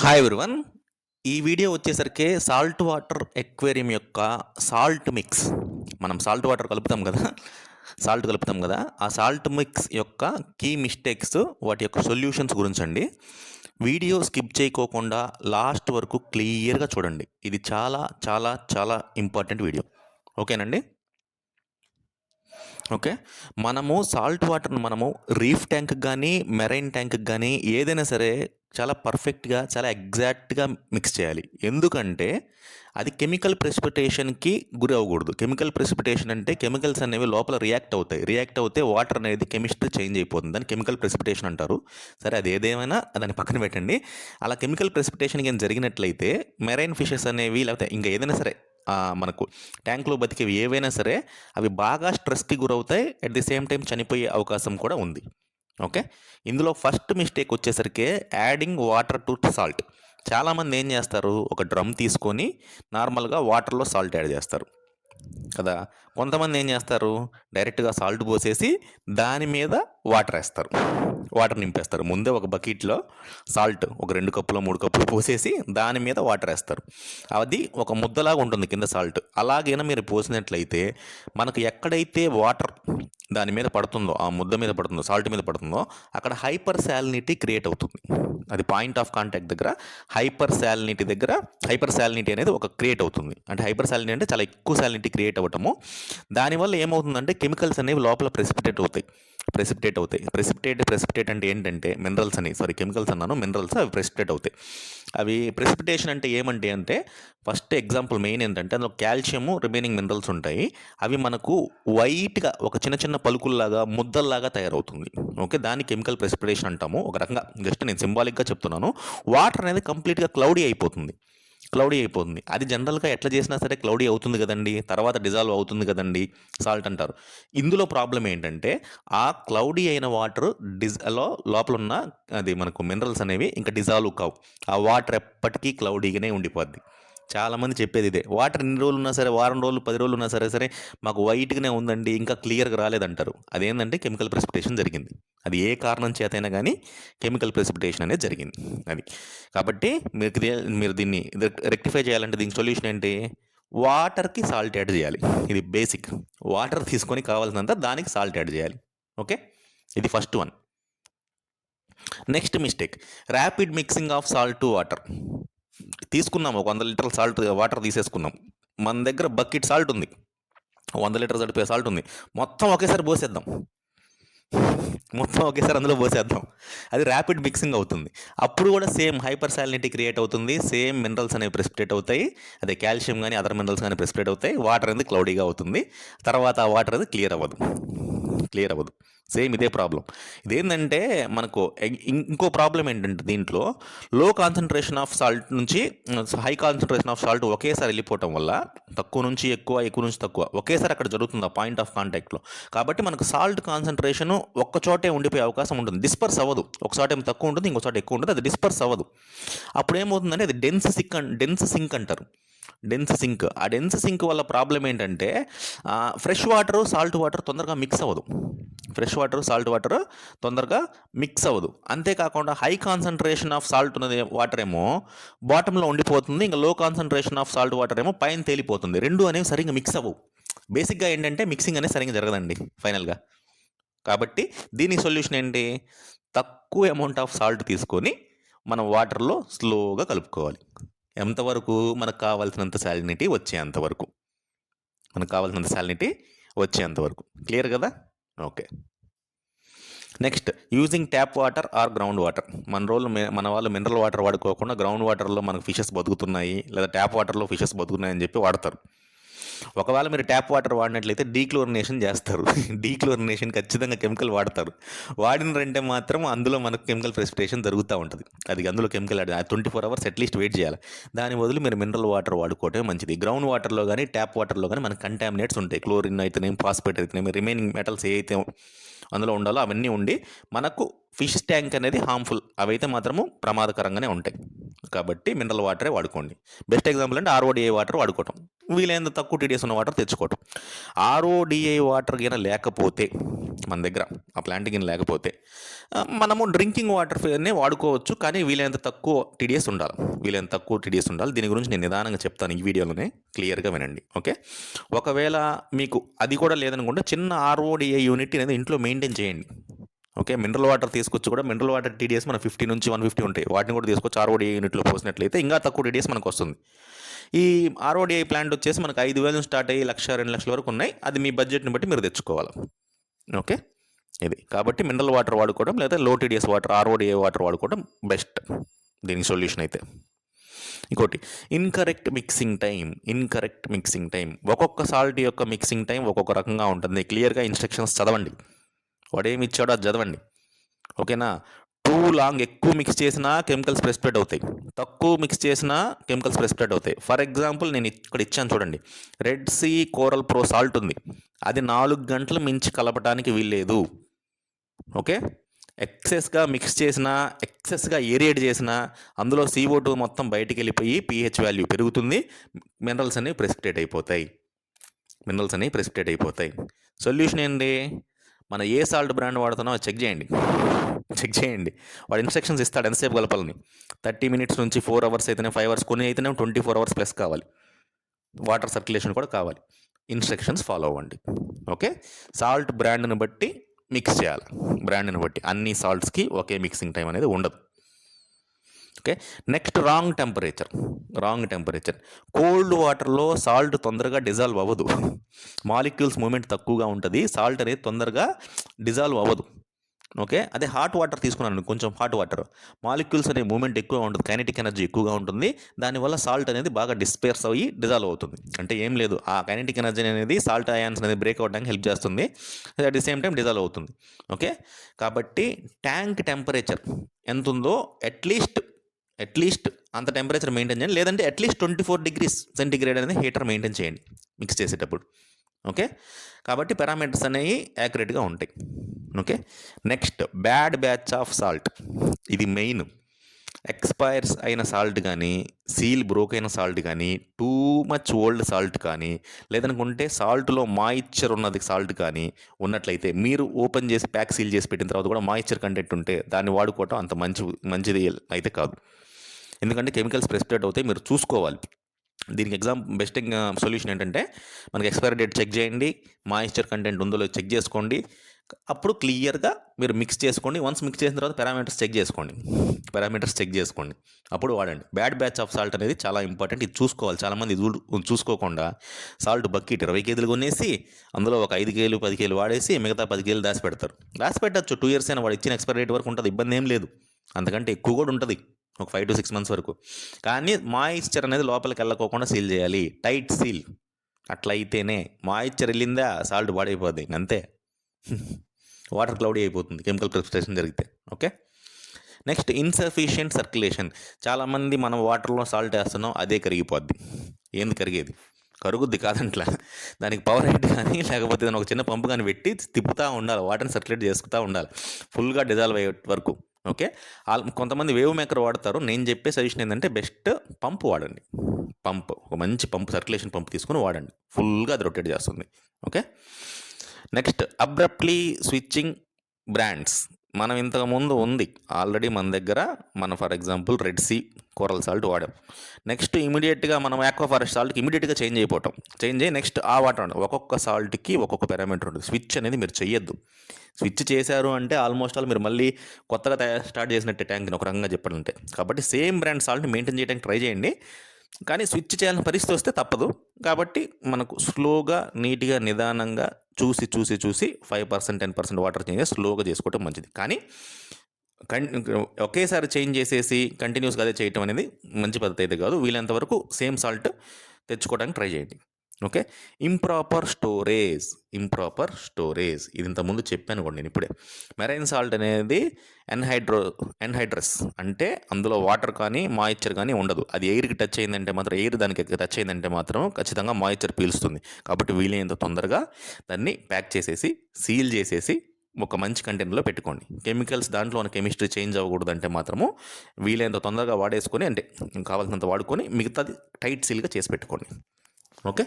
Hi everyone. ఈ video వచ్చేసరికి salt water aquarium యొక్క సాల్ట్ మిక్స్. మనం సాల్ట్ వాటర్ కలుపుతాం కదా! సాల్ట్ కలుపుతాం కదా! ఆ సాల్ట్ మిక్స్ యొక్క కీ మిస్టేక్స్, వాటి యొక్క సొల్యూషన్స్ గురించండి. వీడియో స్కిప్ చేయకోకుండా లాస్ట్ వరకు క్లియర్‌గా చూడండి. ఇది చాలా చాలా చాలా ఇంపార్టెంట్ వీడియో. ఓకేనండి? ఓకే. మనము సాల్ట్ వాటర్‌ని మనము రీఫ్ ట్యాంక్‌కి గానీ, మెరైన్ ట్యాంక్‌కి గానీ ఏదైనా సరే చాలా పర్ఫెక్ట్‌గా, చాలా ఎగ్జాక్ట్‌గా మిక్స్ చేయాలి. ఎందుకంటే అది కెమికల్ ప్రెసిపిటేషన్‌కి గురి అవ్వకూడదు. కెమికల్ ప్రెసిపిటేషన్ అంటే కెమికల్స్ అనేవి లోపల రియాక్ట్ అవుతాయి. రియాక్ట్ అవుతే వాటర్ అనేది కెమిస్ట్రీ చేంజ్ అయిపోతుంది. దాన్ని కెమికల్ ప్రెసిపిటేషన్ అంటారు. సరే, అది ఏదేమైనా దాన్ని పక్కన పెట్టండి. అలా కెమికల్ ప్రెసిపిటేషన్ గాని జరిగినట్లయితే మెరైన్ ఫిషెస్ అనేవి, లేకపోతే ఇంకా ఏదైనా సరే మనకు ట్యాంక్‌లో బతికేవి ఏవైనా సరే అవి బాగా స్ట్రెస్‌కి గురవుతాయి. అట్ ది సేమ్ టైమ్ చనిపోయే అవకాశం కూడా ఉంది. ఓకే. ఇందులో ఫస్ట్ మిస్టేక్ వచ్చేసరికి యాడింగ్ వాటర్ టు సాల్ట్. చాలామంది ఏం చేస్తారు, ఒక డ్రమ్ తీసుకొని నార్మల్‌గా వాటర్‌లో సాల్ట్ యాడ్ చేస్తారు కదా! కొంతమంది ఏం చేస్తారు, డైరెక్ట్‌గా సాల్ట్ పోసేసి దాని మీద వాటర్ ఏస్తారు. వాటర్ నింపేస్తారు. ముందే ఒక బకెట్‌లో సాల్ట్ ఒక 2 కప్పులో, 3 కప్పులో పోసేసి దాని మీద వాటర్ ఏస్తారు. అది ఒక ముద్దలాగా ఉంటుంది కింద సాల్ట్. అలాగైనా మీరు పోసినట్లయితే మనకు ఎక్కడైతే వాటర్ దాని మీద పడుతుందో, ఆ ముద్ద మీద పడుతుందో, సాల్ట్ మీద పడుతుందో అక్కడ హైపర్ సాలినిటీ క్రియేట్ అవుతుంది. అది పాయింట్ ఆఫ్ కాంటాక్ట్ దగ్గర హైపర్ సాలినిటీ అనేది ఒక క్రియేట్ అవుతుంది. అంటే హైపర్ సాలినిటీ అంటే చాలా ఎక్కువ సాలినిటీ క్రియేట్ అవ్వటము. దానివల్ల ఏమవుతుందంటే కెమికల్స్ అనేవి లోపల ప్రెసిపిటేట్ అంటే ఏంటంటే కెమికల్స్ అన్నాను, మినరల్స్ అవి ప్రెసిపిటేట్ అవుతాయి. అవి ప్రెసిపిటేషన్ అంటే ఏమంటే అంటే ఫస్ట్ ఎగ్జాంపుల్ మెయిన్ ఏంటంటే అందులో కాల్షియము, రిమైనింగ్ మినరల్స్ ఉంటాయి. అవి మనకు వైట్‌గా ఒక చిన్న చిన్న పలుకుల్లాగా, ముద్దల్లాగా తయారవుతుంది. ఓకే. దాన్ని కెమికల్ ప్రెసిపిటేషన్ అంటాము. ఒక రకంగా జస్ట్ నేను సింబాలిక్‌గా చెప్తున్నాను. వాటర్ అనేది కంప్లీట్‌గా క్లౌడీ అయిపోతుంది. అది జనరల్‌గా ఎట్లా చేసినా సరే క్లౌడీ అవుతుంది గదండీ! తర్వాత డిజాల్వ్ అవుతుంది గదండీ! సాల్ట్ అంటారు. ఇందులో ప్రాబ్లమ్ ఏంటంటే ఆ క్లౌడీ అయిన వాటర్ లోపలున్న అది మనకు మినరల్స్ అనేవి ఇంకా డిజాల్వ్ కావు. ఆ వాటర్ ఎప్పటికీ క్లౌడీగానే ఉండిపోద్ది. చాలామంది చెప్పేది ఇదే. వాటర్ ఎన్ని రోజులున్నా సరే, వారం రోజులు, 10 రోజులున్నా సరే మాకు వైట్‌గానే ఉందండి, ఇంకా క్లియర్‌గా రాలేదంటారు. అదేందంటే కెమికల్ ప్రెసిపిటేషన్ జరిగింది. అది ఏ కారణం చేతైనా గానీ కెమికల్ ప్రెసిపిటేషన్ అనేది జరిగింది. అది. కాబట్టి మీరు దీన్ని రెక్టిఫై చేయాలంటే దీనికి సొల్యూషన్ ఏంటి? వాటర్‌కి సాల్ట్ యాడ్ చేయాలి. ఇది బేసిక్. వాటర్ తీసుకొని కావాల్సినంత దానికి సాల్ట్ యాడ్ చేయాలి. ఓకే. ఇది first one. Next mistake, rapid mixing of salt to water. తీసుకున్నాం ఒక 100 లీటర్ల వాటర్ తీసేసుకున్నాం. మన దగ్గర బకెట్ సాల్ట్ ఉంది. 100 లీటర్లు సరిపోయే సాల్ట్ ఉంది. మొత్తం ఒకేసారి పోసేద్దాం. మొత్తం ఒకేసారి అందులో పోసేద్దాం. అది ర్యాపిడ్ మిక్సింగ్ అవుతుంది. అప్పుడు కూడా సేమ్ హైపర్ సాలినిటీ క్రియేట్ అవుతుంది. సేమ్ మినరల్స్ అనేవి ప్రెసిపిటేట్ అవుతాయి. అదే కాల్షియం గానీ, అదర్ మినరల్స్ గానీ ప్రెసిపిటేట్ అవుతాయి. వాటర్ అనేది క్లౌడీగా అవుతుంది. తర్వాత ఆ వాటర్ అనేది క్లియర్ అవ్వదు. సేమ్ ఇదే ప్రాబ్లమ్. ఇదేంటంటే మనకు ఇంకో ప్రాబ్లమ్ ఏంటంటే దీంట్లో లో కాన్సంట్రేషన్ ఆఫ్ సాల్ట్ నుంచి హై కాన్సంట్రేషన్ ఆఫ్ సాల్ట్ ఒకేసారి వెళ్ళిపోవటం వల్ల తక్కువ నుంచి ఎక్కువ, ఎక్కువ నుంచి తక్కువ ఒకేసారి అక్కడ జరుగుతుంది ఆ పాయింట్ ఆఫ్ కాంటాక్ట్‌లో. కాబట్టి మనకు సాల్ట్ కాన్సంట్రేషను ఒక్క చోటే ఉండిపోయే అవకాశం ఉంటుంది. డిస్పర్స్ అవ్వదు. ఒక చోట ఏమో తక్కువ ఉంటుంది, ఇంకో చోట ఎక్కువ ఉంటుంది. అది డిస్పర్స్ అవ్వదు. అప్పుడేమవుతుందంటే అది డెన్స్ సింక్ అంటారు. ఆ డెన్స్ సింక్ వల్ల ప్రాబ్లమ్ ఏంటంటే ఫ్రెష్ వాటరు, సాల్ట్ వాటర్ తొందరగా మిక్స్ అవ్వదు. అంతేకాకుండా హై కాన్సంట్రేషన్ ఆఫ్ సాల్ట్ ఉన్నది వాటర్ ఏమో బాటమ్‌లో ఉండిపోతుంది. ఇంకా లో కాన్సంట్రేషన్ ఆఫ్ సాల్ట్ వాటర్ ఏమో పైన తేలిపోతుంది. 2 అనేవి సరిగ్గా మిక్స్ అవ్వవు. బేసిక్‌గా ఏంటంటే మిక్సింగ్ అనేది సరిగ్గా జరగదండి ఫైనల్‌గా. కాబట్టి దీనికి సొల్యూషన్ ఏంటి? తక్కువ అమౌంట్ ఆఫ్ సాల్ట్ తీసుకొని మనం వాటర్‌లో స్లోగా కలుపుకోవాలి. ఎంతవరకు? మనకు కావాల్సినంత సాలినిటీ వచ్చేంత వరకు. క్లియర్ కదా? Okay. Next, using tap water or ground water. మన వాళ్ళు మినరల్ వాటర్ వాడుకోకుండా గ్రౌండ్ వాటర్‌లో మనకు ఫిషెస్ బతుకుతున్నాయి, లేదా ట్యాప్ వాటర్‌లో ఫిషెస్ బతుకుతున్నాయని చెప్పి వాడతారు. ఒకవేళ మీరు ట్యాప్ వాటర్ వాడినట్లయితే డీక్లోరినేషన్ చేస్తారు. డీక్లోరినేషన్ ఖచ్చితంగా కెమికల్ వాడతారు. వాడినారంటే మాత్రం అందులో మనకు కెమికల్ ప్రెసిపిటేషన్ జరుగుతా ఉంటది. అందులో కెమికల్ 24 అవర్స్ అట్‌లీస్ట్ వెయిట్ చేయాలి. దాని బదులు మీరు మినరల్ వాటర్ వాడుకోవటమే మంచిది. గ్రౌండ్ వాటర్‌లో గానీ, ట్యాప్ వాటర్‌లో గానీ మనకు కంటామినేట్స్ ఉంటాయి. క్లోరిన్ అయితేనేమి, ఫాస్ఫేట్ అయితేనేమి, రిమైనింగ్ మెటల్స్ ఏవైతే అందులో ఉండాలో అవన్నీ ఉండి మనకు ఫిష్ ట్యాంక్ అనేది హార్మ్‌ఫుల్. అవైతే మాత్రము ప్రమాదకరంగానే ఉంటాయి. కాబట్టి మినరల్ వాటరే వాడుకోండి. బెస్ట్ ఎగ్జాంపుల్ అంటే ఆర్ఓడిఏ వాటర్ వాడుకోవటం. వీలైనంత తక్కువ టీడీఎస్ ఉన్న వాటర్ తెచ్చుకోవటం. ఆర్ఓడిఐ వాటర్ గిన లేకపోతే మన దగ్గర ఆ ప్లాంట్ గిన లేకపోతే మనము డ్రింకింగ్ వాటర్నే వాడుకోవచ్చు, కానీ వీలైనంత తక్కువ టీడీఎస్ ఉండాలి. వీలైనంత తక్కువ టీడీఎస్ ఉండాలి. దీని గురించి నేను నిదానంగా చెప్తాను ఈ వీడియోలోనే, క్లియర్గా వినండి. ఓకే, ఒకవేళ మీకు అది కూడా లేదనుకుంటే చిన్న ఆర్ఓడిఐ యూనిట్ అనేది ఇంట్లో మెయింటైన్ చేయండి. ఓకే, మినరల్ వాటర్ తీసుకొచ్చి కూడా మినరల్ వాటర్ టీడీఎస్ మన 50 నుంచి 150 ఉంటాయి. వాటిని కూడా తీసుకొచ్చి ఆర్ఓడిఐ యూనిట్లో పోసినట్లయితే ఇంకా తక్కువ టీడీఎస్ మనకు వస్తుంది. ఈ ఆర్ఓడిఐ ప్లాంట్ వచ్చేసి మనకు 5,000 నుంచి స్టార్ట్ అయ్యి 1,00,000, 2 లక్షల వరకు ఉన్నాయి. అది మీ బడ్జెట్ని బట్టి మీరు తెచ్చుకోవాలి. ఓకే, ఇది కాబట్టి మినరల్ వాటర్ వాడుకోవడం లేదా లో టీడీఎస్ వాటర్ ఆర్ఓడిఐ వాటర్ వాడుకోవడం బెస్ట్ దీనికి సొల్యూషన్ అయితే. ఇంకోటి ఇన్కరెక్ట్ మిక్సింగ్ టైం. ఒక్కొక్క సాల్ట్ యొక్క మిక్సింగ్ టైం ఒక్కొక్క రకంగా ఉంటుంది. క్లియర్గా ఇన్స్ట్రక్షన్స్ చదవండి, వాడేమి ఇచ్చాడో అది చదవండి. ఓకేనా, టూ లాంగ్ ఎక్కువ మిక్స్ చేసినా కెమికల్స్ ప్రెసిపిటేట్ అవుతాయి, తక్కువ మిక్స్ చేసినా కెమికల్స్ ప్రెసిపిటేట్ అవుతాయి. ఫర్ ఎగ్జాంపుల్ నేను ఇక్కడ ఇచ్చాను చూడండి, red sea coral pro salt ఉంది, అది 4 గంటలు మించి కలపడానికి వీల్లేదు. ఓకే, ఎక్సెస్గా మిక్స్ చేసినా ఎక్సెస్గా ఏరియేట్ చేసినా అందులో CO2 మొత్తం బయటికి వెళ్ళిపోయి pH వాల్యూ పెరుగుతుంది, మినరల్స్ అనేవి ప్రెసిపిటేట్ అయిపోతాయి. సొల్యూషన్ ఏంటి, మన ఏ సాల్ట్ బ్రాండ్ వాడుతున్నామో చెక్ చేయండి. వాడు ఇన్స్ట్రక్షన్స్ ఇస్తాడు ఎంతసేపు కలపాలని. 30 మినిట్స్ నుంచి 4 అవర్స్ అయితేనే, 5 అవర్స్, కొన్ని అయితేనే 24 అవర్స్ ప్లస్ కావాలి. వాటర్ సర్క్యులేషన్ కూడా కావాలి. ఇన్స్ట్రక్షన్స్ ఫాలో అవ్వండి. ఓకే, సాల్ట్ బ్రాండ్ని బట్టి మిక్స్ చేయాలి. బ్రాండ్ని బట్టి అన్ని సాల్ట్స్కి ఒకే మిక్సింగ్ టైం అనేది ఉండదు. Okay, next wrong temperature. Cold వాటర్లో సాల్ట్ తొందరగా డిజాల్వ్ అవ్వదు, మాలిక్యూల్స్ మూమెంట్ తక్కువగా ఉంటుంది, సాల్ట్ అనేది తొందరగా డిజాల్వ్ అవ్వదు. ఓకే, అదే హాట్ వాటర్ తీసుకున్నాను, కొంచెం హాట్ వాటర్, మాలిక్యూల్స్ అనే మూమెంట్ ఎక్కువ ఉంటుంది, కైనెటిక్ ఎనర్జీ ఎక్కువగా ఉంటుంది, దానివల్ల సాల్ట్ అనేది బాగా డిస్పేర్స్ అయ్యి డిజాల్వ్ అవుతుంది. అంటే ఏం లేదు, ఆ కైనెటిక్ ఎనర్జీ అనేది సాల్ట్ అయాన్స్ అనేది బ్రేక్ అవ్వడానికి హెల్ప్ చేస్తుంది, at the same time dissolve అవుతుంది. ఓకే, కాబట్టి ట్యాంక్ టెంపరేచర్ ఎంత ఉందో అట్లీస్ట్ అంత టెంపరేచర్ మెయింటైన్ చేయండి, లేదంటే అట్లీస్ట్ 24 degrees సెంటిగ్రేడ్ అనేది హీటర్ మెయింటైన్ చేయండి మిక్స్ చేసేటప్పుడు. ఓకే, కాబట్టి పారామీటర్స్ అనేవి యాక్యురేట్గా ఉంటాయి. Okay, next bad batch of salt. ఇది మెయిన్. ఎక్స్పైర్స్ అయిన సాల్ట్ కానీ, సీల్ బ్రోక్ అయిన సాల్ట్ కానీ, టూ మచ్ ఓల్డ్ సాల్ట్ కానీ, లేదనుకుంటే సాల్ట్లో మాయిశ్చర్ ఉన్నది సాల్ట్ కానీ ఉన్నట్లయితే, మీరు ఓపెన్ చేసి ప్యాక్ సీల్ చేసి పెట్టిన తర్వాత కూడా మాయిశ్చర్ కంటెంట్ ఉంటే దాన్ని వాడుకోవటం అంత మంచిది అయితే కాదు. ఎందుకంటే కెమికల్స్ ప్రెసిపిటేట్ అవుతాయి, మీరు చూసుకోవాలి. దీనికి బెస్ట్ సొల్యూషన్ ఏంటంటే, మనకి ఎక్స్పైరీ డేట్ చెక్ చేయండి, మాయిశ్చర్ కంటెంట్ ఉందో లేదో చెక్ చేసుకోండి, అప్పుడు క్లియర్గా మీరు మిక్స్ చేసుకోండి. వన్స్ మిక్స్ చేసిన తర్వాత పారామీటర్స్ చెక్ చేసుకోండి, అప్పుడు వాడండి. బ్యాడ్ బ్యాచ్ ఆఫ్ సాల్ట్ అనేది చాలా ఇంపార్టెంట్, ఇది చూసుకోవాలి. చాలామంది చూసుకోకుండా సాల్ట్ బకెట్ 20 kgs కొనేసి అందులో ఒక 5 kg 10 kg వాడేసి మిగతా 10 kg దాచిపెట్టచ్చు. 2 years అయినా వాడు ఇచ్చిన ఎక్స్పైరీ డేట్ వరకు ఉంటుంది, ఇబ్బంది ఏం లేదు. అంతకంటే ఎక్కువ కూడా ఉంటుంది, ఒక 5 to 6 months వరకు. కానీ మాయిశ్చర్ అనేది లోపలికి వెళ్ళకోకుండా సీల్ చేయాలి, టైట్ సీల్. అట్లయితేనే మాయిశ్చర్ వెళ్ళిందా సాల్ట్ పాడైపోద్ది, అంతే, వాటర్ క్లౌడీ అయిపోతుంది కెమికల్ ప్రెసిపిటేషన్ జరిగితే. Okay, next insufficient circulation. చాలామంది మనం వాటర్లో సాల్ట్ వేస్తున్నాం, అదే కరిగిపోద్ది. ఏంది కరిగేది, కరుగుద్ది కాదంట్లా, దానికి పవర్ హెడ్ కానీ లేకపోతే దాని ఒక చిన్న పంపు కానీ పెట్టి తిప్పుతూ ఉండాలి, వాటర్ని సర్క్యులేట్ చేసుకుంటూ ఉండాలి ఫుల్గా డిజాల్వ్ అయ్యే వరకు. ఓకే, కొంతమంది వేవ్ మేకర్ వాడతారు. నేను చెప్పే సజెషన్ ఏంటంటే బెస్ట్ పంప్ వాడండి. ఒక మంచి పంప్, సర్క్యులేషన్ పంప్ తీసుకొని వాడండి, ఫుల్గా అది రొటేట్ చేస్తుంది. Okay, next abruptly switching brands. మనం ఇంతకుముందు ఉంది ఆల్రెడీ మన దగ్గర, for example red sea coral salt వాడాం. నెక్స్ట్ ఇమీడియట్గా మనం ఆక్వా ఫారెస్ట్ సాల్ట్కి ఇమీడియట్గా చేంజ్ అయ్యి నెక్స్ట్ ఆ వాటర్, ఒక్కొక్క సాల్ట్కి ఒక్కొక్క పారామీటర్ ఉంటుంది. స్విచ్ అనేది మీరు చెయ్యొద్దు. స్విచ్ చేశారు అంటే ఆల్మోస్ట్ ఆల్ మీరు మళ్ళీ కొత్తగా స్టార్ట్ చేసినట్టే ట్యాంక్ని, ఒక రకంగా చెప్పాలంటే. కాబట్టి సేమ్ బ్రాండ్ సాల్ట్ని మెయింటైన్ చేయడానికి ట్రై చేయండి, కానీ స్విచ్ చేయాల్సిన పరిస్థితి వస్తే తప్పదు. కాబట్టి మనకు స్లోగా, నీట్గా, నిదానంగా చూసి 5%, 10% వాటర్ చేంజెస్ స్లోగా చేసుకోవటం మంచిది. కానీ ఒకేసారి చేంజ్ చేసేసి కంటిన్యూస్గా అదే చేయటం అనేది మంచి పద్ధతి అయితే కాదు. వీలైనంత వరకు సేమ్ సాల్ట్ తెచ్చుకోవడానికి ట్రై చేయండి. Okay, improper storage. ఇది ఇంతకుముందు చెప్పాను కూడా నేను ఇప్పుడే. మెరైన్ సాల్ట్ అనేది ఎన్హైడ్రస్, అంటే అందులో వాటర్ కానీ మాయిశ్చర్ కానీ ఉండదు. అది ఎయిర్కి టచ్ అయిందంటే మాత్రం, ఎయిర్ దానికి టచ్ అయిందంటే మాత్రం ఖచ్చితంగా మాయిశ్చర్ పీలుస్తుంది. కాబట్టి వీలైనంత తొందరగా దాన్ని ప్యాక్ చేసేసి సీల్ చేసేసి ఒక మంచి కంటైనర్లో పెట్టుకోండి. కెమికల్స్ దాంట్లో ఉన్న కెమిస్ట్రీ చేంజ్ అవ్వకూడదంటే మాత్రము వీలైనంత తొందరగా వాడేసుకొని, అంటే కావాల్సినంత వాడుకొని మిగతాది టైట్ సీల్గా చేసి పెట్టుకోండి. ఓకే.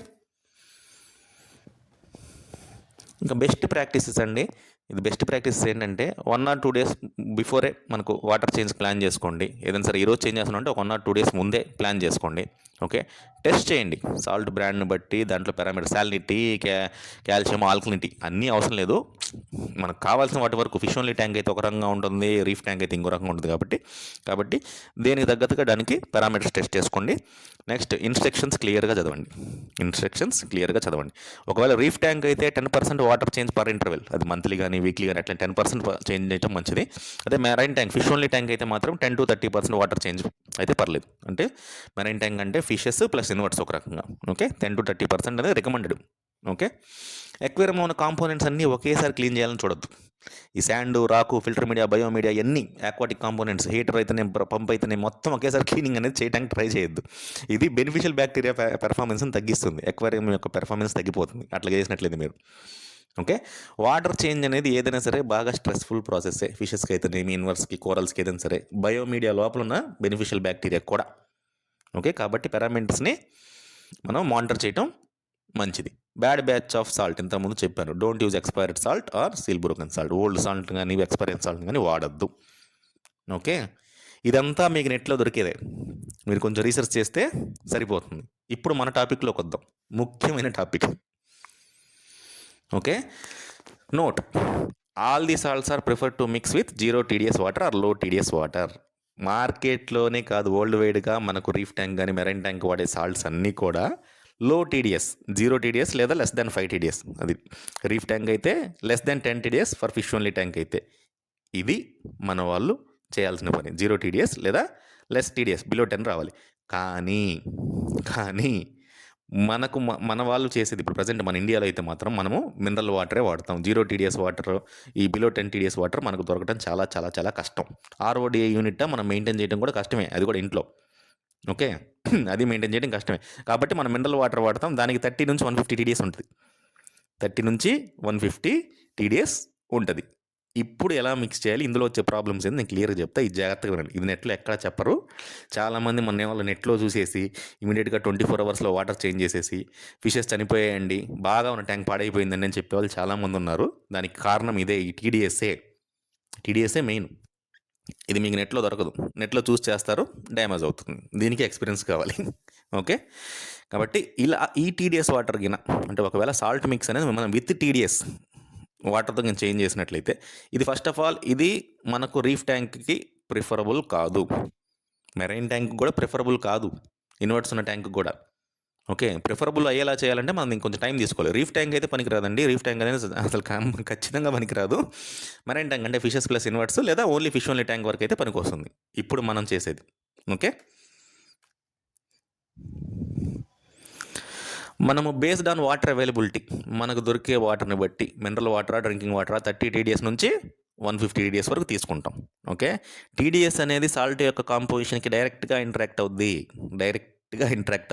ఇంకా బెస్ట్ ప్రాక్టీసెస్ అండి. ఇది బెస్ట్ ప్రాక్టీసెస్ ఏంటంటే 1 ఆర్ 2 డేస్ బిఫోరే మనకు వాటర్ చేంజ్ ప్లాన్ చేసుకోండి. ఏదైనా సరే ఈరోజు చేంజ్ చేస్తున్నాం అంటే ఒక 1 ఆర్ 2 డేస్ ముందే ప్లాన్ చేసుకోండి. ఓకే. టెస్ట్ చేయండి సాల్ట్ బ్రాండ్ని బట్టి, దాంట్లో పారామీటర్ సాలినిటీ, కాల్షియం, ఆల్కలినిటీ అన్నీ అవసరం లేదు. మనకు కావాల్సిన వాటి వరకు ఫిష్ ఓన్లీ ట్యాంక్ అయితే ఒక రకంగా ఉంటుంది, రీఫ్ ట్యాంక్ అయితే ఇంకో రకంగా ఉంటుంది. కాబట్టి దేనికి తగ్గట్టుగా దానికి పారామీటర్స్ టెస్ట్ చేసుకోండి. నెక్స్ట్ ఇన్స్ట్రక్షన్స్ క్లియర్గా చదవండి. ఒకవేళ రీఫ్ ట్యాంక్ అయితే 10% వాటర్ చేంజ్ పర్ ఇంటర్వెల్, అది మంత్లీ కానీ వీక్లీ కానీ అట్లా 10% చేంజ్ చేయడం మంచిది. అదే marine tank fish only tank అయితే మాత్రం 10 to 30% వాటర్ చేంజ్ అయితే పర్లేదు. అంటే మెరైన్ ట్యాంక్ అంటే ఫిషెస్ ప్లస్ ఇన్వర్ట్స్ ఒక రకంగా. ఓకే. 10 to 30% అనేది రికమెండెడ్. ఓకే. ఎక్వేరియం ఉన్న కాంపోనెంట్స్ అన్నీ ఒకేసారి క్లీన్ చేయాలని చూడొద్దు. ఈ శాండ్, రాకు, ఫిల్టర్ మీడియా, బయోమీడియా ఇవన్నీ ఆక్వాటిక్ కాంపోనెంట్స్, హీటర్ అయితేనే, పంప్ అయితేనే మొత్తం ఒకేసారి క్లీనింగ్ అనేది చేయడానికి ట్రై చేయొద్దు. ఇది బెనిఫిషియల్ బ్యాక్టీరియా పెర్ఫార్మెన్స్ని తగ్గిస్తుంది, ఎక్వేరియం యొక్క పెర్ఫార్మెన్స్ తగ్గిపోతుంది అట్లా చేసినట్లయితే మీరు. ఓకే. వాటర్ చేంజ్ అనేది ఏదైనా సరే బాగా స్ట్రెస్ఫుల్ ప్రాసెస్సే. ఫిషెస్కి అయితేనేమి, ఇన్వర్స్కి, కోరల్స్కి ఏదైనా సరే, బయోమీడియా లోపల ఉన్న బెనిఫిషియల్ బ్యాక్టీరియా కూడా. ఓకే. కాబట్టి పారామీటర్స్ని మనం మానిటర్ చేయటం మంచిది. బ్యాడ్ బ్యాచ్ ఆఫ్ సాల్ట్ ఇంతకుముందు చెప్పాను. Don't use expired salt or seal broken salt. Old salt కానీ ఎక్స్పైర్డ్ సాల్ట్ కానీ వాడద్దు. ఓకే. ఇదంతా మీకు నెట్లో దొరికేదే, మీరు కొంచెం రీసెర్చ్ చేస్తే సరిపోతుంది. ఇప్పుడు మన టాపిక్లోకి వద్దాం, ముఖ్యమైన topic. Okay. Note, all the salts are prefer to mix with 0 TDS water or low TDS water. మార్కెట్లోనే కాదు, వరల్డ్ వైడ్గా మనకు రీఫ్ ట్యాంక్ కానీ మెరైన్ ట్యాంక్ వాడే సాల్ట్స్ అన్నీ కూడా లో TDS, 0 TDS లేదా లెస్ దాన్ 5 TDS. అది రీఫ్ ట్యాంక్ అయితే less than 10 TDS, for fish only tank అయితే. ఇది మన వాళ్ళు చేయాల్సిన పని. 0 TDS లేదా లెస్ TDS, బిలో 10 రావాలి. కానీ మనకు మన వాళ్ళు చేసేది ఇప్పుడు ప్రజెంట్ మన ఇండియాలో అయితే మాత్రం మనము మినరల్ వాటరే వాడతాం. 0 TDS వాటర్, ఈ బిలో 10 TDS వాటర్ మనకు దొరకడం చాలా చాలా చాలా కష్టం. RODA యూనిట్ మనం మెయింటైన్ చేయడం కూడా కష్టమే, అది కూడా ఇంట్లో. ఓకే. అది మెయింటైన్ చేయడం కష్టమే. కాబట్టి మనం మినరల్ వాటర్ వాడతాం. దానికి 30 నుంచి 150 TDS ఉంటుంది. 30 నుంచి 150 TDS ఉంటుంది. ఇప్పుడు ఎలా మిక్స్ చేయాలి, ఇందులో వచ్చే ప్రాబ్లమ్స్ ఏంది నేను క్లియర్గా చెప్తా. ఇది జాగ్రత్తగా వినండి. ఇది నెట్లో ఎక్కడ చెప్పరు. చాలామంది మన వాళ్ళు నెట్లో చూసేసి ఇమీడియట్గా 24 అవర్స్లో వాటర్ చేంజ్ చేసేసి ఫిషెస్ చనిపోయాయండి, బాగా ఉన్న ట్యాంక్ పాడైపోయిందండి అని చెప్పేవాళ్ళు చాలామంది ఉన్నారు. దానికి కారణం ఇదే, ఈ TDSఏ మెయిన్. ఇది మీకు నెట్లో దొరకదు, నెట్లో చూసి చేస్తారు, డ్యామేజ్ అవుతుంది. దీనికి ఎక్స్పీరియన్స్ కావాలి. ఓకే. కాబట్టి ఇలా ఈ TDS వాటర్ గిన అంటే ఒకవేళ సాల్ట్ మిక్స్ అనేది మనం విత్ TDS వాటర్తో నేను చేంజ్ చేసినట్లయితే, ఇది ఫస్ట్ ఆఫ్ ఆల్ ఇది మనకు రీఫ్ ట్యాంక్కి ప్రిఫరబుల్ కాదు, మెరైన్ ట్యాంక్ కూడా ప్రిఫరబుల్ కాదు, ఇన్వర్ట్స్ ఉన్న ట్యాంక్ కూడా. ఓకే. ప్రిఫరబుల్ అయ్యేలా చేయాలంటే మనం ఇంకొంచెం టైం తీసుకోవాలి. రీఫ్ ట్యాంక్ అయితే పనికిరాదండి. రీఫ్ ట్యాంక్ అనేది అసలు ఖచ్చితంగా పనికిరాదు. మెరైన్ ట్యాంక్ అంటే ఫిషెస్ ప్లస్ ఇన్వర్ట్స్ లేదా ఓన్లీ ఫిష్ ఓన్లీ ట్యాంక్ వరకు అయితే పనికొస్తుంది ఇప్పుడు మనం చేసేది. ఓకే. మనము బేస్డ్ ఆన్ వాటర్ అవైలబిలిటీ, మనకు దొరికే వాటర్ని బట్టి మినరల్ వాటరా, డ్రింకింగ్ వాటరా, 30 TDS నుంచి 150 TDS వరకు తీసుకుంటాం. ఓకే. TDS అనేది సాల్ట్ యొక్క కాంపోజిషన్కి డైరెక్ట్గా ఇంటరాక్ట్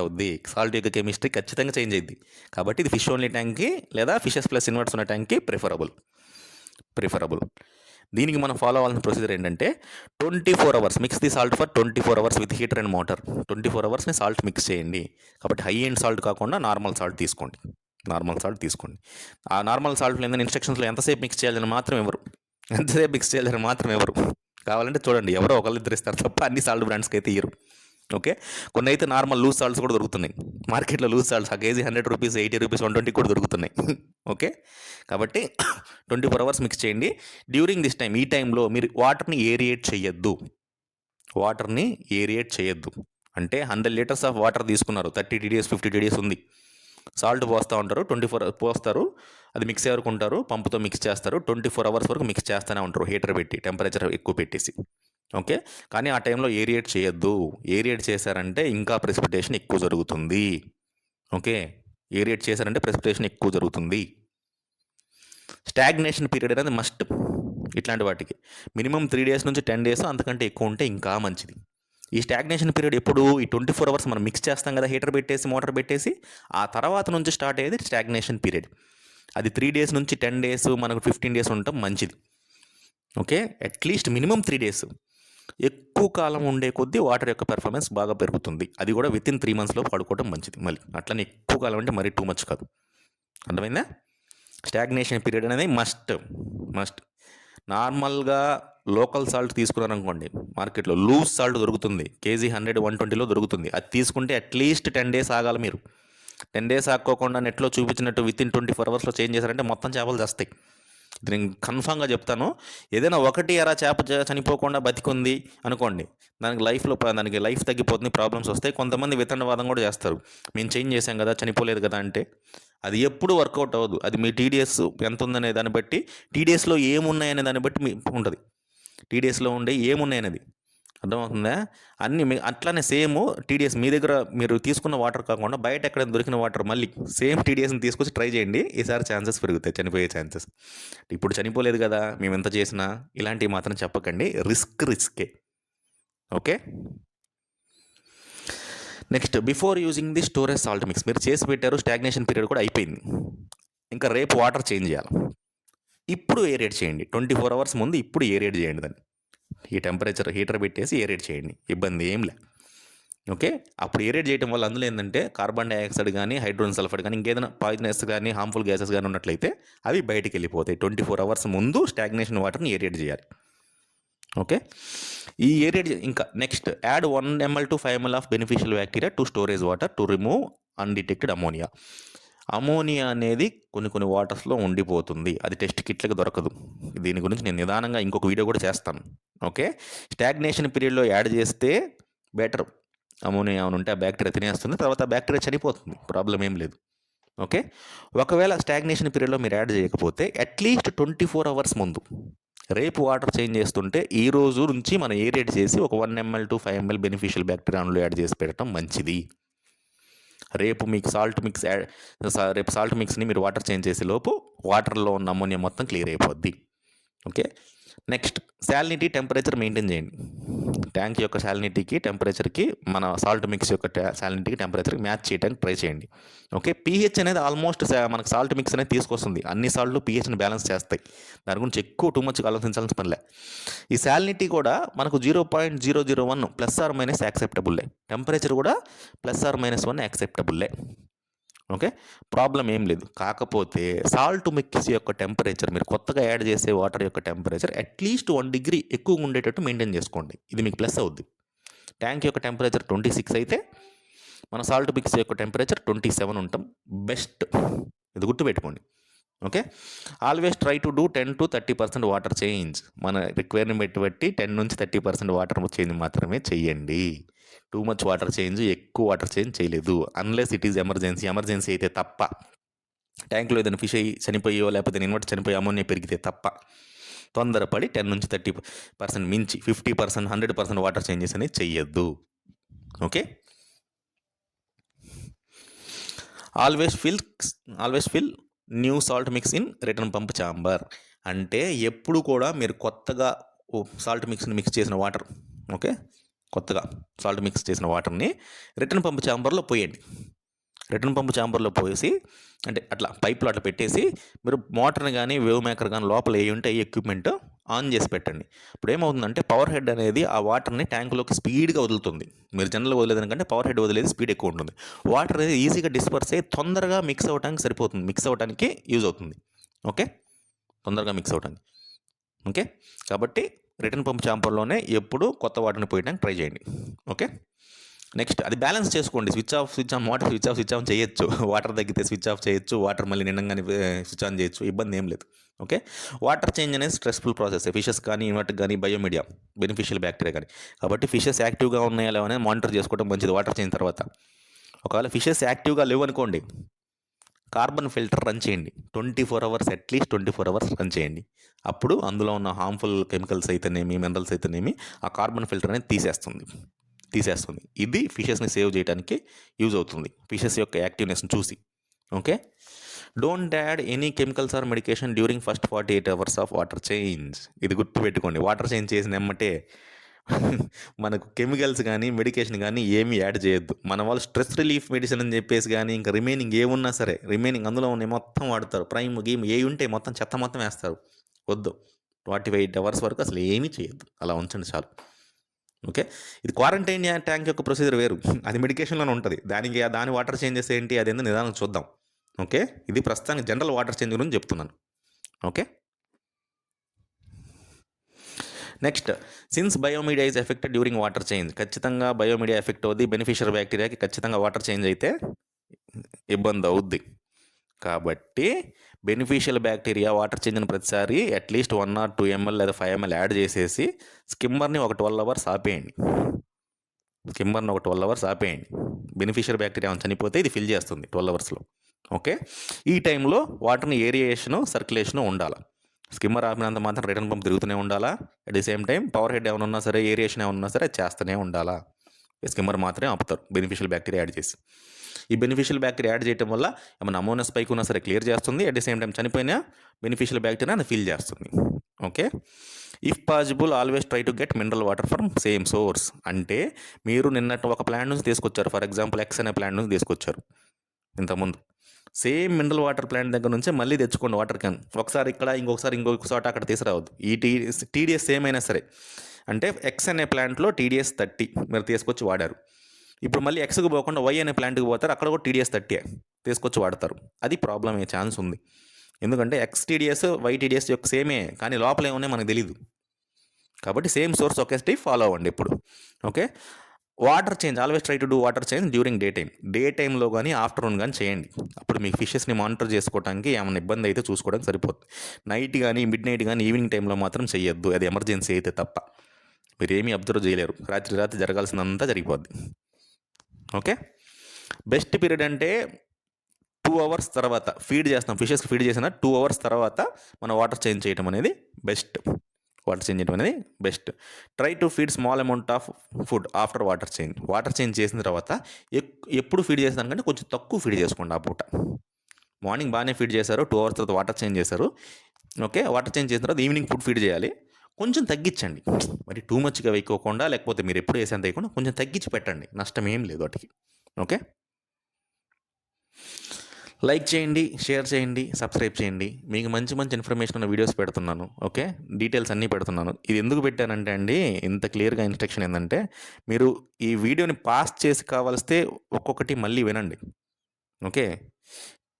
అవుద్ది. సాల్ట్ యొక్క కెమిస్ట్రీ ఖచ్చితంగా చేంజ్ అయ్యింది. కాబట్టి ఇది ఫిష్ ఓన్లీ ట్యాంక్కి లేదా ఫిషెస్ ప్లస్ ఇన్వర్ట్స్ ఉన్న ట్యాంక్కి ప్రిఫరబుల్. దీనికి మనం ఫాలో అవ్వాల్సిన ప్రొసీజర్ ఏంటంటే 24 hours mix the salt for 24 hours with heater and motor. 24 అవర్స్ని సాల్ట్ మిక్స్ చేయండి. కాబట్టి హై ఎండ్ సాల్ట్ కాకుండా నార్మల్ సాల్ట్ తీసుకోండి. ఆ నార్మల్ సాల్ట్లో ఏంటంటే ఇన్స్ట్రక్షన్స్లో ఎంతసేపు మిక్స్ చేయాలని మాత్రం ఎవరు కావాలంటే చూడండి, ఎవరో ఒకళ్ళిద్దరు ఇస్తారు తప్ప అన్ని సాల్ట్ బ్రాండ్స్కి అయితే ఇయ్యరు. ఓకే. కొన్ని అయితే నార్మల్ లూజ్ సాల్ట్స్ కూడా దొరుకుతున్నాయి మార్కెట్లో. లూజ్ సాల్ట్స్ ఆ కేజీ 100 రూపీస్, 80 రూపీస్, 120 కూడా దొరుకుతున్నాయి. ఓకే. కాబట్టి 24 అవర్స్ మిక్స్ చేయండి. డ్యూరింగ్ దిస్ టైం, ఈ టైంలో మీరు వాటర్ని ఏరియేట్ చేయొద్దు. అంటే 100 లీటర్స్ ఆఫ్ వాటర్ తీసుకున్నారు, 30 TDS 50 TDS ఉంది. సాల్ట్ పోస్తూ ఉంటారు, 24 పోస్తారు, అది మిక్స్ ఎవరుకుంటారు, పంపుతో మిక్స్ చేస్తారు, 24 అవర్స్ వరకు మిక్స్ చేస్తూనే ఉంటారు హీటర్ పెట్టి, టెంపరేచర్ ఎక్కువ పెట్టేసి. ఓకే. కానీ ఆ టైంలో ఏరియేట్ చేయొద్దు. ఏరియేట్ చేశారంటే ఇంకా ప్రెసిపిటేషన్ ఎక్కువ జరుగుతుంది. ఓకే. ఏరియేట్ చేశారంటే ప్రెసిపిటేషన్ ఎక్కువ జరుగుతుంది. స్టాగ్నేషన్ పీరియడ్ అనేది మస్ట్ ఇట్లాంటి వాటికి. మినిమం 3 days నుంచి 10 days అంతకంటే ఎక్కువ ఉంటే ఇంకా మంచిది. ఈ స్టాగ్నేషన్ పీరియడ్ ఎప్పుడు, ఈ 24 అవర్స్ మనం మిక్స్ చేస్తాం కదా హీటర్ పెట్టేసి, మోటార్ పెట్టేసి, ఆ తర్వాత నుంచి స్టార్ట్ అయ్యేది స్టాగ్నేషన్ పీరియడ్. అది 3 days నుంచి 10 days, మనకు 15 days ఉండటం మంచిది. ఓకే. At least minimum 3 days. ఎక్కువ కాలం ఉండే కొద్దీ వాటర్ యొక్క పెర్ఫార్మెన్స్ బాగా పెరుగుతుంది. అది కూడా వితిన్ 3 మంత్స్‌లో వాడుకోవడం మంచిది మళ్ళీ. అట్లని ఎక్కువ కాలం అంటే మరీ టూ మచ్ కాదు. అర్థమైందా? స్టాగ్నేషన్ పీరియడ్ అనేది మస్ట్. నార్మల్‌గా లోకల్ సాల్ట్ తీసుకున్నారనుకోండి మార్కెట్‌లో లూజ్ సాల్ట్ దొరుకుతుంది. కేజీ 100, 120లో దొరుకుతుంది. అది తీసుకుంటే అట్‌లీస్ట్ 10 డేస్ ఆగాలి మీరు. 10 డేస్ ఆక్కోకుండా నెట్‌లో చూపించినట్టు వితిన్ 24 అవర్స్‌లో చేంజ్ చేశారంటే మొత్తం చేపలు చస్తాయి. ఇది నేను కన్ఫామ్‌గా చెప్తాను. ఏదైనా ఒకటి అరా చేప చనిపోకుండా బతికుంది అనుకోండి. దానికి లైఫ్ తగ్గిపోతుంది. ప్రాబ్లమ్స్ వస్తాయి. కొంతమంది వితండవాదం కూడా చేస్తారు. మేము చేంజ్ చేశాం కదా! చనిపోలేదు కదా! అంటే అది ఎప్పుడు వర్కౌట్ అవ్వదు. అది మీ టీడీఎస్ ఎంత ఉందనే దాన్ని బట్టి, టీడీఎస్‌లో ఏమున్నాయనే దాన్ని బట్టి ఉంటది. టీడీఎస్‌లో ఉండే ఏమున్నాయనేది. అర్థమవుతుందా? అట్లానే సేము టీడీఎస్ మీ దగ్గర మీరు తీసుకున్న వాటర్ కాకుండా బయట ఎక్కడైనా దొరికిన వాటర్ మళ్ళీ సేమ్ టీడీఎస్‌ని తీసుకొచ్చి ట్రై చేయండి. ఈసారి ఛాన్సెస్ పెరుగుతాయి చనిపోయే ఛాన్సెస్. ఇప్పుడు చనిపోలేదు కదా! మేమెంత చేసినా ఇలాంటివి మాత్రం చెప్పకండి. రిస్కే. Okay. Next before using the storage salt mix మీరు చేసి పెట్టారు. స్టాగ్నేషన్ పీరియడ్ కూడా అయిపోయింది. ఇంకా రేపు వాటర్ చేంజ్ చేయాలి. ఇప్పుడు ఏరేట్ చేయండి. 24 అవర్స్ ముందు ఇప్పుడు ఏరేట్ చేయండి దాన్ని. ఈ టెంపరేచర్ హీటర్ పెట్టేసి ఏరేట్ చేయండి. ఇబ్బంది ఏం లే. ఓకే. అప్పుడు ఏరేట్ చేయడం వల్ల అందులో ఏంటంటే కార్బన్ డైఆక్సైడ్ కానీ, హైడ్రోజన్ సల్ఫైడ్ కానీ, ఇంకేదైనా పాయిజనస్ కానీ, హార్మ్ఫుల్ గ్యాసెస్ కానీ ఉన్నట్లయితే అవి బయటికి వెళ్ళిపోతాయి. 24 అవర్స్ ముందు స్టాగ్నేషన్ వాటర్ని ఏరేట్ చేయాలి. ఓకే. ఈ ఏరేట్ ఇంకా next add 1 ml to 5 ml of beneficial bacteria to storage water to remove undetected ammonia. Ammonia అనేది కొన్ని వాటర్స్‌లో ఉండిపోతుంది. అది టెస్ట్ కిట్‌లకి దొరకదు. దీని గురించి నేను నిదానంగా ఇంకొక వీడియో కూడా చేస్తాను. ఓకే. స్టాగ్నేషన్ పీరియడ్‌లో యాడ్ చేస్తే బెటర్. అమోనియా ఏమైనా ఉంటే ఆ బ్యాక్టీరియా తినేస్తుంది. తర్వాత ఆ బ్యాక్టీరియా చనిపోతుంది. ప్రాబ్లమ్ ఏం లేదు. ఓకే. ఒకవేళ స్టాగ్నేషన్ పీరియడ్‌లో మీరు యాడ్ చేయకపోతే అట్‌లీస్ట్ 24 అవర్స్ ముందు రేపు వాటర్ చేంజ్ చేస్తుంటే ఈ రోజు నుంచి మనం ఏరేట్ చేసి ఒక 1 ml to 5 ml beneficial bacteria అందులో యాడ్ చేసి పెట్టడం మంచిది. రేపు మీకు రేపు సాల్ట్ మిక్స్ని మీరు వాటర్ చేంజ్ చేసే లోపు వాటర్లో ఉన్న అమోనియా మొత్తం క్లియర్ అయిపోద్ది. ఓకే. నెక్స్ట్ శాలినిటీ టెంపరేచర్ మెయింటైన్ చేయండి. ట్యాంక్ యొక్క శాలినిటీకి టెంపరేచర్కి మన సాల్ట్ మిక్స్ యొక్క శాలినిటీకి టెంపరేచర్కి మ్యాచ్ చేయడానికి ట్రై చేయండి. ఓకే. పీహెచ్ అనేది ఆల్మోస్ట్ మనకు సాల్ట్ మిక్స్ అనేది తీసుకొస్తుంది. అన్ని సాల్ట్లు పీహెచ్ని బ్యాలెన్స్ చేస్తాయి. దాని గురించి ఎక్కువ టూ మచ్ ఆలోచించాల్సిన పనిలే. ఈ శాలినిటీ కూడా మనకు 0.001 ప్లస్ ఆర్ మైనస్ యాక్సెప్టబుల్లే. టెంపరేచర్ కూడా ప్లస్ ఆర్ మైనస్ 1 యాక్సెప్టబుల్లే. ఓకే. ప్రాబ్లం ఏం లేదు. కాకపోతే సాల్ట్ మిక్స్ యొక్క టెంపరేచర్ మీరు కొత్తగా యాడ్ చేసే వాటర్ యొక్క టెంపరేచర్ అట్‌లీస్ట్ 1 డిగ్రీ ఎక్కువగా ఉండేటట్టు మెయింటైన్ చేసుకోండి. ఇది మీకు ప్లస్ అవుద్ది. ట్యాంక్ యొక్క టెంపరేచర్ 26 అయితే మన సాల్ట్ మిక్స్ యొక్క టెంపరేచర్ 27 ఉంటాం. బెస్ట్. ఇది గుర్తుపెట్టుకోండి. Okay. Always try to do 10-30% water change. మన రిక్వైర్మెంట్ బట్టి 10-30% వాటర్ చేంజ్ మాత్రమే చెయ్యండి. టూ మచ్ వాటర్ చేంజ్, ఎక్కువ వాటర్ చేంజ్ చేయలేదు. అన్లెస్ ఇట్ ఈజ్ ఎమర్జెన్సీ అయితే తప్ప. ట్యాంక్లో ఏదైనా ఫిష్ అయ్యి చనిపోయో లేకపోతే ఇన్వర్ట్ చనిపోయి అమోనియా పెరిగితే తప్ప తొందరపడి 10-30% మించి 50%, 100% వాటర్ చేంజెస్ అనేది చెయ్యొద్దు. Okay. Always fill new salt mix in return pump chamber. అంటే ఎప్పుడు కూడా మీరు కొత్తగా సాల్ట్ మిక్స్ని మిక్స్ చేసిన వాటర్, ఓకే, కొత్తగా సాల్ట్ మిక్స్ చేసిన వాటర్ని రిటర్న్ పంప్ ఛాంబర్లో పోయండి. రిటర్న్ పంప్ ఛాంబర్లో పోసి అంటే అట్లా పైప్లో అట్లా పెట్టేసి మీరు మోటార్ని కానీ వేవ్ మేకర్ కానీ లోపల ఏ ఉంటే ఎక్విప్మెంట్ ఆన్ చేసి పెట్టండి. ఇప్పుడు ఏమవుతుందంటే పవర్ హెడ్ అనేది ఆ వాటర్ని ట్యాంకులోకి స్పీడ్గా వదులుతుంది. మీరు జనరల్గా వదిలేదానికంటే పవర్ హెడ్ వదిలేది స్పీడ్ ఎక్కువ ఉంటుంది. వాటర్ అనేది ఈజీగా డిస్పర్స్ అయ్యి తొందరగా మిక్స్ అవ్వడానికి సరిపోతుంది. మిక్స్ అవ్వడానికి యూజ్ అవుతుంది. ఓకే. తొందరగా మిక్స్ అవ్వడానికి. ఓకే. కాబట్టి రిటర్న్ పంప్ ఛాంబర్లోనే ఎప్పుడు కొత్త వాటర్ని పోయడానికి ట్రై చేయండి. ఓకే. నెక్స్ట్ అది బ్యాలెన్స్ చేసుకోండి. Switch on motor switch on చేయొచ్చు. వాటర్ తగ్గితే స్విచ్ ఆఫ్ చేయొచ్చు. వాటర్ మళ్ళీ నిండంగానే స్విచ్ ఆన్ చేయొచ్చు. ఇబ్బంది ఏం లేదు. ఓకే. వాటర్ చేంజ్ అనేది స్ట్రెస్ఫుల్ ప్రాసెస్. ఫిషెస్ కానీ ఇన్వర్ట్ కానీ బయోమీడియా బెనిఫిషియల్ బ్యాక్టీరియా కానీ. కాబట్టి ఫిషెస్ యాక్టివ్గా ఉన్నాయా లేవనే మానిటర్ చేసుకోవడం మంచిది వాటర్ చేంజ్ తర్వాత. ఒకవేళ ఫిషెస్ యాక్టివ్గా లేవనుకోండి కార్బన్ ఫిల్టర్ రన్ చేయండి. 24 అవర్స్ అట్‌లీస్ట్ 24 అవర్స్ రన్ చేయండి. అప్పుడు అందులో ఉన్న హార్మ్ఫుల్ కెమికల్స్ అయితేనేమి, మినరల్స్ అయితేనేమి ఆ కార్బన్ ఫిల్టర్ అనేది తీసేస్తుంది. ఇది ఫిషెస్ని సేవ్ చేయడానికి యూజ్ అవుతుంది. ఫిషెస్ యొక్క యాక్టివ్నెస్ని చూసి. Okay. Don't add any chemicals or medication during first 48 hours of water change. ఇది గుర్తుపెట్టుకోండి. వాటర్ చేంజ్ చేసిన ఎమ్మటే మనకు కెమికల్స్ కానీ మెడికేషన్ కానీ ఏమీ యాడ్ చేయొద్దు. మన వాళ్ళు స్ట్రెస్ రిలీఫ్ మెడిసిన్ అని చెప్పేసి కానీ ఇంకా రిమైనింగ్ ఏమున్నా సరే అందులో ఉన్నాయి మొత్తం వాడతారు. ప్రైమ్ గేమ్ ఏ ఉంటే మొత్తం చెత్త మొత్తం వేస్తారు. వద్దు. 48 అవర్స్ వరకు అసలు ఏమీ చేయొద్దు. అలా ఉంచండి చాలు. ఓకే. ఇది క్వారంటైన్ ట్యాంక్ యొక్క ప్రొసీజర్ వేరు. అది మెడికేషన్‌లోనే ఉంటది. దాని వాటర్ చేంజెస్ ఏంటి అదేందో నిదానంగా చూద్దాం. ఓకే. ఇది ప్రస్తుతానికి జనరల్ వాటర్ చేంజ్ గురించి చెప్తున్నాను. Okay. Next, since biomedia is affected during water change. ఖచ్చితంగా బయోమీడియా ఎఫెక్ట్ అవుద్ది. బెనిఫిషియల్ బ్యాక్టీరియాకి ఖచ్చితంగా వాటర్ చేంజ్ అయితే ఇబ్బంది అవుద్ది. కాబట్టి బెనిఫిషియల్ బ్యాక్టీరియా వాటర్ చేంజ్ అయిన ప్రతిసారి అట్లీస్ట్ 1 or 2 ml లేదా 5 ml యాడ్ చేసేసి స్కిమ్మర్ని ఒక 12 hours ఆపేయండి. స్కిమ్మర్ని ఒక 12 hours ఆపేయండి. బెనిఫిషియల్ బ్యాక్టీరియా చనిపోతే ఇది ఫిల్ చేస్తుంది 12 hours. ఓకే. ఈ టైంలో వాటర్ని ఏరియేషను సర్క్యులేషను ఉండాలి. స్కిమ్మర్ ఆపినంత మాత్రం రిటర్న్ పంప్ తిరుగుతూనే ఉండాలా. At the same time power head ఏమైనా ఉన్నా సరే, ఏరియేషన్ ఏమైనా ఉన్నా సరే అది చేస్తూనే ఉండాలా. స్కిమ్మర్ మాత్రమే ఆపుతారు బెనిఫిషియల్ బ్యాక్టీరియా యాడ్ చేసి. ఈ బెనిఫిషియల్ బ్యాక్టీరియా యాడ్ చేయడం వల్ల ఏమైనా అమోనియా స్పైక్ ఉన్నా సరే క్లియర్ చేస్తుంది. అట్ ది సేమ్ టైం చనిపోయినా బెనిఫిషియల్ బ్యాక్టీరియా ఫిల్ చేస్తుంది. Okay. If possible always try to get mineral water from same source. అంటే మీరు నిన్నటి ఒక ప్లాంట్ నుంచి తీసుకొచ్చారు. ఫర్ ఎగ్జాంపుల్ ఎక్స్ అనే ప్లాంట్ నుంచి తీసుకొచ్చారు ఇంతకుముందు. సేమ్ మినరల్ వాటర్ ప్లాంట్ దగ్గర నుంచే మళ్ళీ తెచ్చుకోండి వాటర్ క్యాన్. ఒకసారి ఇక్కడ, ఇంకొక చోట అక్కడ తీసుకురావద్దు. ఈ టీడీఎస్ సేమ్ అయినా సరే. అంటే ఎక్స్ అనే ప్లాంట్లో టీడీఎస్ 30 మీరు తీసుకొచ్చి వాడారు. ఇప్పుడు మళ్ళీ ఎక్స్కి పోకుండా వై అనే ప్లాంట్కి పోతారు, అక్కడ కూడా టీడీఎస్ 30 తీసుకొచ్చి వాడతారు. అది ప్రాబ్లం అయ్యే ఛాన్స్ ఉంది. ఎందుకంటే ఎక్స్ టీడీఎస్ వై టీడీఎస్ యొక్క సేమే, కానీ లోపల ఏమున్నాయి మనకు తెలియదు. కాబట్టి సేమ్ సోర్స్ ఒకేటి ఫాలో అవ్వండి ఇప్పుడు. Okay. Water change always try to do water change during day టైంలో కానీ ఆఫ్టర్నూన్ కానీ చేయండి. అప్పుడు మీ ఫిషెస్ని మానిటర్ చేసుకోవడానికి ఏమైనా ఇబ్బంది అయితే చూసుకోవడానికి సరిపోతుంది. నైట్ కానీ మిడ్ నైట్ కానీ ఈవినింగ్ టైంలో మాత్రం చేయొద్దు. అది ఎమర్జెన్సీ అయితే తప్ప. మీరు ఏమీ అబ్జర్వ్ చేయలేరు. రాత్రి జరగాల్సినంతా జరిగిపోద్ది. ఓకే. బెస్ట్ పీరియడ్ అంటే 2 hours తర్వాత ఫీడ్ చేస్తాం. ఫిషెస్కి ఫీడ్ చేసిన 2 hours తర్వాత మనం వాటర్ చేంజ్ చేయడం అనేది బెస్ట్. వాటర్ చేంజ్ చేయడం అనేది best. Try to feed small amount of food after water change. Water change చేసిన తర్వాత ఎప్పుడు ఫీడ్ చేస్తాను కొంచెం తక్కువ ఫీడ్ చేసుకోండి ఆ పూట. మార్నింగ్ బాగానే ఫీడ్ చేశారు, 2 hours తర్వాత వాటర్ చేంజ్ చేశారు. ఓకే. వాటర్ చేంజ్ చేసిన తర్వాత ఈవినింగ్ ఫుడ్ ఫీడ్ చేయాలి. కొంచెం తగ్గించండి. మరి టూ మచ్గా వేయకోకుండా, లేకపోతే మీరు ఎప్పుడు వేసేంత వేయకుండా కొంచెం తగ్గించి పెట్టండి. నష్టం ఏం లేదు వాటికి. ఓకే. లైక్ చేయండి, షేర్ చేయండి, సబ్స్క్రైబ్ చేయండి. మీకు మంచి ఇన్ఫర్మేషన్ ఉన్న వీడియోస్ పెడుతున్నాను. ఓకే. డీటెయిల్స్ అన్నీ పెడుతున్నాను. ఇది ఎందుకు పెట్టానంటే అండి, ఇంత క్లియర్గా ఇన్స్ట్రక్షన్ ఏంటంటే, మీరు ఈ వీడియోని పాస్ చేసి కావాల్స్తే ఒక్కొక్కటి మళ్ళీ వినండి. ఓకే.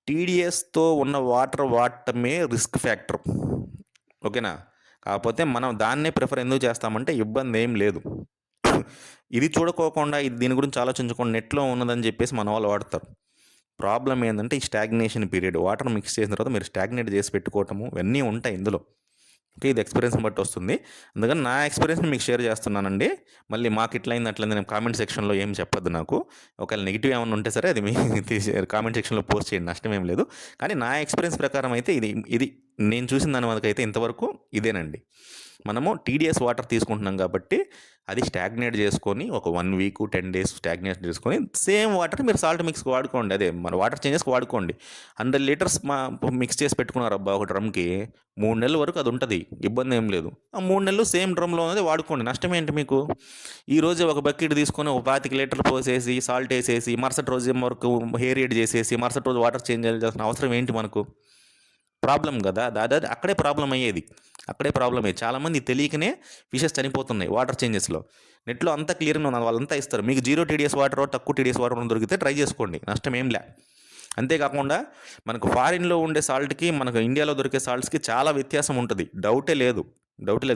టీడీఎస్తో ఉన్న వాటర్ వాడటమే రిస్క్ ఫ్యాక్టర్. ఓకేనా. కాకపోతే మనం దాన్నే ప్రిఫర్ ఎందుకు చేస్తామంటే ఇబ్బంది ఏం లేదు. ఇది చూడుకోకుండా దీని గురించి ఆలోచించకుండా నెట్లో ఉన్నదని చెప్పేసి మన వాళ్ళు వాడతారు. ప్రాబ్లం ఏంటంటే ఈ స్టాగ్నేషన్ పీరియడ్. వాటర్ మిక్స్ చేసిన తర్వాత మీరు స్టాగ్నేట్ చేసి పెట్టుకోవటము ఇవన్నీ ఉంటాయి ఇందులో. ఓకే. ఇది ఎక్స్పీరియన్స్ని బట్టి వస్తుంది. అందుకని నా ఎక్స్పీరియన్స్ని మీకు షేర్ చేస్తున్నానండి. మళ్ళీ మాకు ఇట్లయింది అట్లయింది నేను కామెంట్ సెక్షన్లో ఏం చెప్పొద్దు నాకు. ఒకవేళ నెగిటివ్ ఏమైనా ఉంటే సరే అది మీ కామెంట్ సెక్షన్లో పోస్ట్ చేయండి, నష్టం ఏం లేదు. కానీ నా ఎక్స్పీరియన్స్ ప్రకారం అయితే ఇది నేను చూసిన దాని వరకు ఇంతవరకు ఇదేనండి. మనము టీడీఎస్ వాటర్ తీసుకుంటున్నాం కాబట్టి అది స్టాగ్నేట్ చేసుకొని ఒక 1 week 10 days స్టాగ్నేట్ చేసుకొని సేమ్ వాటర్ మీరు సాల్ట్ మిక్స్కి వాడుకోండి. అదే మన వాటర్ చేంజెస్కి వాడుకోండి. 100 liters మిక్స్ చేసి పెట్టుకున్నారు అబ్బా ఒక డ్రమ్కి, 3 నెలల వరకు అది ఉంటుంది, ఇబ్బంది ఏం లేదు. ఆ 3 నెలలు సేమ్ డ్రమ్లో ఉన్నది వాడుకోండి. నష్టం ఏంటి మీకు? ఈరోజు ఒక బకెట్ తీసుకొని ఒక 25 లీటర్లు పోసేసి సాల్ట్ వేసేసి మరుసటి రోజు వరకు హెయిర్ ఎయిడ్ చేసేసి మరుసటి రోజు వాటర్ చేంజ్ చేయాల్సిన అవసరం ఏంటి మనకు? ప్రాబ్లం కదా. దాదాపు అక్కడే ప్రాబ్లం అయ్యేది. చాలామంది తెలియకనే ఫిషెస్ చనిపోతున్నాయి వాటర్ చేంజెస్లో. నెట్లో అంతా క్లియర్గా ఉన్నది, వాళ్ళంతా ఇస్తారు. మీకు 0 TDS వాటర్ తక్కువ TDS వాటర్ దొరికితే ట్రై చేసుకోండి, నష్టం ఏం లే. అంతేకాకుండా మనకు ఫారిన్లో ఉండే సాల్ట్కి మనకు ఇండియాలో దొరికే సాల్ట్స్కి చాలా వ్యత్యాసం ఉంటుంది. డౌటే లేదు,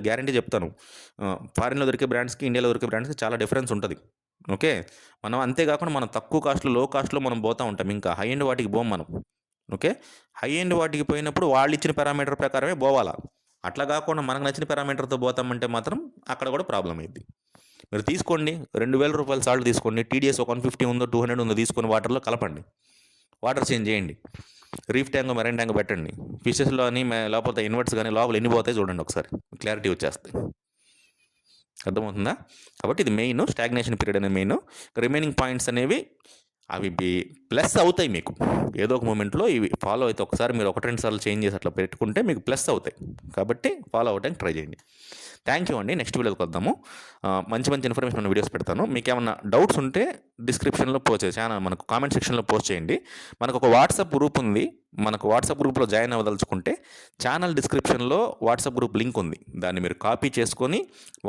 గ్యారంటీ చెప్తాను. ఫారిన్లో దొరికే బ్రాండ్స్కి ఇండియాలో దొరికే బ్రాండ్స్కి చాలా డిఫరెన్స్ ఉంటుంది. ఓకే. మనం అంతేకాకుండా మనం తక్కువ కాస్ట్లో లో కాస్ట్లో మనం పోతూ ఉంటాం. ఇంకా హై ఎండ్ వాటికి పోం మనం. ఓకే. హై ఎండ్ వాటికి పోయినప్పుడు వాళ్ళు ఇచ్చిన పారామీటర్ ప్రకారమే పోవాలా. అట్లా కాకుండా మనకు నచ్చిన పారామీటర్తో పోతామంటే మాత్రం అక్కడ కూడా ప్రాబ్లం అయింది. మీరు తీసుకోండి, 2000 రూపాయల సాల్ట్ తీసుకోండి, టీడీఎస్ 150 ఉందో 200 ఉందో తీసుకొని వాటర్లో కలపండి, వాటర్ చేంజ్ చేయండి, రీఫ్ ట్యాంక్ మెరైన్ ట్యాంక్ పెట్టండి. ఫిషెస్లో అని లేకపోతే ఇన్వర్ట్స్ కానీ లోపల ఎన్ని పోతాయి చూడండి, ఒకసారి క్లారిటీ వచ్చేస్తుంది. అర్థమవుతుందా? కాబట్టి ఇది మెయిన్, స్టాగ్నేషన్ పీరియడ్ అనేది మెయిన్. రిమైనింగ్ పాయింట్స్ అనేవి అవి ప్లస్ అవుతాయి మీకు ఏదో ఒక మూమెంట్లో. ఇవి ఫాలో అయితే ఒకసారి మీరు 1-2 సార్లు చేంజ్ చేసి అట్లా పెట్టుకుంటే మీకు ప్లస్ అవుతాయి. కాబట్టి ఫాలో అవ్వడానికి ట్రై చేయండి. థ్యాంక్ యూ అండి. నెక్స్ట్ వీడియోకి వద్దాము. మంచి ఇన్ఫర్మేషన్ ఉన్న వీడియోస్ పెడతాను. మీకు ఏమన్నా డౌట్స్ ఉంటే డిస్క్రిప్షన్లో పోస్ట్ చేయండి, ఛానల్ మనకు కామెంట్ సెక్షన్లో పోస్ట్ చేయండి. మనకు ఒక వాట్సాప్ గ్రూప్ ఉంది. మనకు వాట్సాప్ గ్రూప్లో జాయిన్ అవ్వదలుచుకుంటే ఛానల్ డిస్క్రిప్షన్లో వాట్సాప్ గ్రూప్ లింక్ ఉంది. దాన్ని మీరు కాపీ చేసుకొని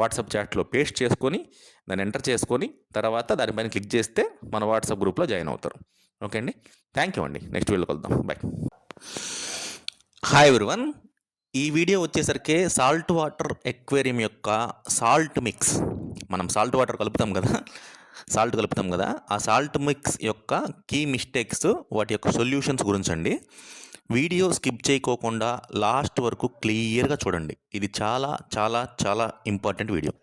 వాట్సాప్ చాట్లో పేస్ట్ చేసుకొని దాన్ని ఎంటర్ చేసుకొని తర్వాత దానిపైన క్లిక్ చేస్తే మన వాట్సాప్ గ్రూప్లో జాయిన్ అవుతారు. ఓకే అండి, థ్యాంక్ యూ అండి. నెక్స్ట్ వీడియోలో కలుద్దాం. బాయ్. Hi everyone. ఈ వీడియో వచ్చేసరికి సాల్ట్ వాటర్ ఎక్వేరియం యొక్క సాల్ట్ మిక్స్. మనం సాల్ట్ వాటర్ కలుపుతాం కదా, ఆ సాల్ట్ మిక్స్ యొక్క కీ మిస్టేక్స్, వాటి యొక్క సొల్యూషన్స్ గురించి అండి. వీడియో స్కిప్ చేయకోకుండా లాస్ట్ వరకు క్లియర్గా చూడండి. ఇది చాలా చాలా చాలా ఇంపార్టెంట్ వీడియో.